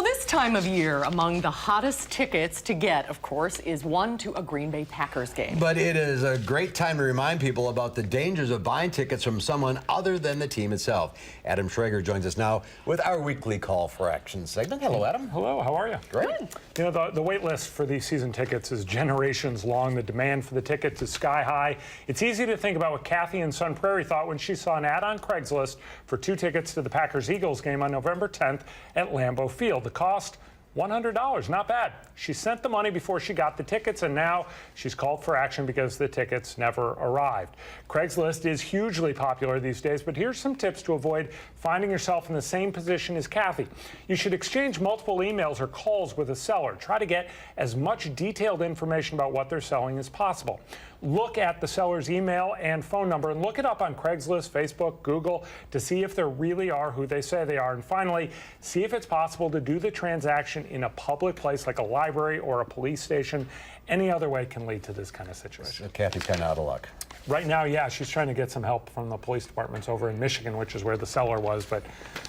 Well, this time of year, among the hottest tickets to get, of course, is one to a Green Bay Packers game. But it is a great time to remind people about the dangers of buying tickets from someone other than the team itself. Adam Schrager joins us now with our weekly Call for Action segment. Hello, Adam. Hello, how are you? Great. You know, the wait list for these season tickets is generations long. The demand for the tickets is sky high. It's easy to think about what Kathy in Sun Prairie thought when she saw an ad on Craigslist for 2 tickets to the Packers-Eagles game on November 10th at Lambeau Field. The cost, $100, not bad. She sent the money before she got the tickets, and now she's called for action because the tickets never arrived. Craigslist is hugely popular these days, but here's some tips to avoid finding yourself in the same position as Kathy. You should exchange multiple emails or calls with a seller. Try to get as much detailed information about what they're selling as possible. Look at the seller's email and phone number and look it up on Craigslist, Facebook, Google to see if they really are who they say they are. And finally, see if it's possible to do the transaction in a public place like a library or a police station. Any other way can lead to this kind of situation. So Kathy's kind of out of luck. Right now, yeah, she's trying to get some help from the police departments over in Michigan, which is where the seller was, but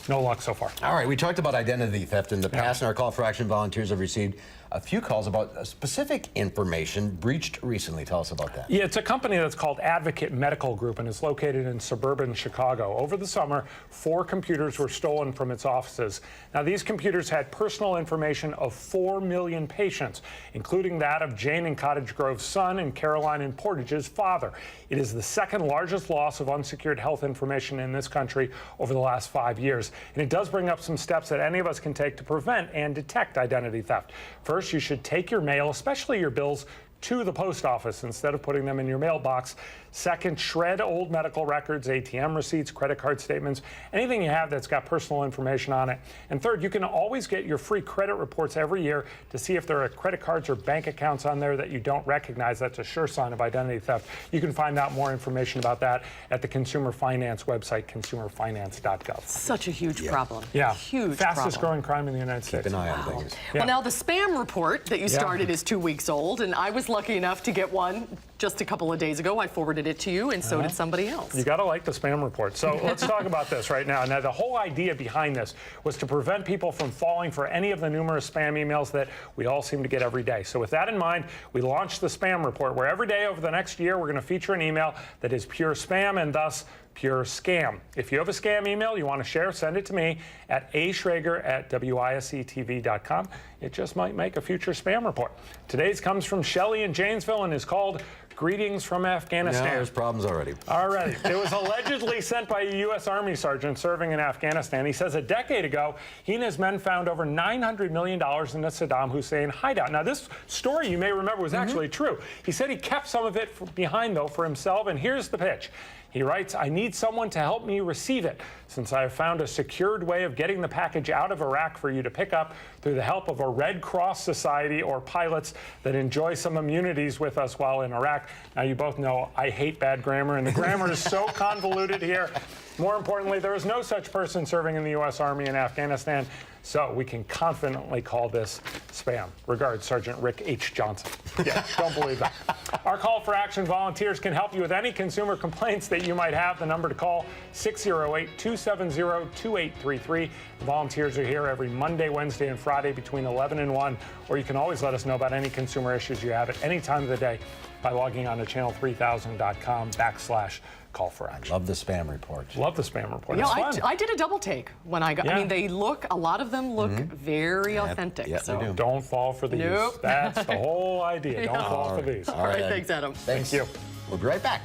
no luck so far. All right, we talked about identity theft in the past, and our Call for Action volunteers have received a few calls about specific information breached recently. Tell us about that. Yeah, it's a company that's called Advocate Medical Group and is located in suburban Chicago. Over the summer, 4 computers were stolen from its offices. Now, these computers had personal information of 4 million patients, including that of Jane in Cottage Grove's son and Caroline in Portage's father. It is the second largest loss of unsecured health information in this country over the last 5 years. And it does bring up some steps that any of us can take to prevent and detect identity theft. First, you should take your mail, especially your bills, to the post office instead of putting them in your mailbox. Second, shred old medical records, ATM receipts, credit card statements, anything you have that's got personal information on it. And third, you can always get your free credit reports every year to see if there are credit cards or bank accounts on there that you don't recognize. That's a sure sign of identity theft. You can find out more information about that at the Consumer Finance website, consumerfinance.gov. Such a huge problem. Yeah. Huge Fastest problem. growing crime in the United States. Keep an eye on things. Yeah. Well, now the spam report that you started is 2 weeks old, and I was lucky enough to get one just a couple of days ago. I forwarded it to you, and so did somebody else. You got to like the spam report. So let's talk about this right now. Now, the whole idea behind this was to prevent people from falling for any of the numerous spam emails that we all seem to get every day. So with that in mind, we launched the spam report, where every day over the next year, we're going to feature an email that is pure spam and thus pure scam. If you have a scam email you want to share, send it to me at aschrager@wisetv.com. It just might make a future spam report. Today's comes from Shelley in Janesville and is called Greetings from Afghanistan. Yeah, there's problems already. All right. It was allegedly sent by a U.S. Army sergeant serving in Afghanistan. He says a decade ago, he and his men found over $900 million in a Saddam Hussein hideout. Now, this story, you may remember, was actually true. He said he kept some of it behind, though, for himself, and here's the pitch. He writes, I need someone to help me receive it, since I have found a secured way of getting the package out of Iraq for you to pick up through the help of a Red Cross Society or pilots that enjoy some immunities with us while in Iraq. Now, you both know I hate bad grammar, and the grammar is so convoluted here. More importantly, there is no such person serving in the U.S. Army in Afghanistan, so we can confidently call this spam. Regards, Sergeant Rick H. Johnson. Yeah, don't believe that. Our Call for Action volunteers can help you with any consumer complaints that you might have. The number to call, 608-270-2833. The volunteers are here every Monday, Wednesday, and Friday between 11 and 1, or you can always let us know about any consumer issues you have at any time of the day by logging on to channel3000.com/call for action. Love the spam report. Love the spam report. You know, It's fun. I did a double take when I got. I mean, they look. A lot of them look very authentic. Yeah, so they do. Don't fall for these. Nope. That's the whole idea. Don't fall for these. All right, thanks, Adam. Thanks. Thank you. We'll be right back.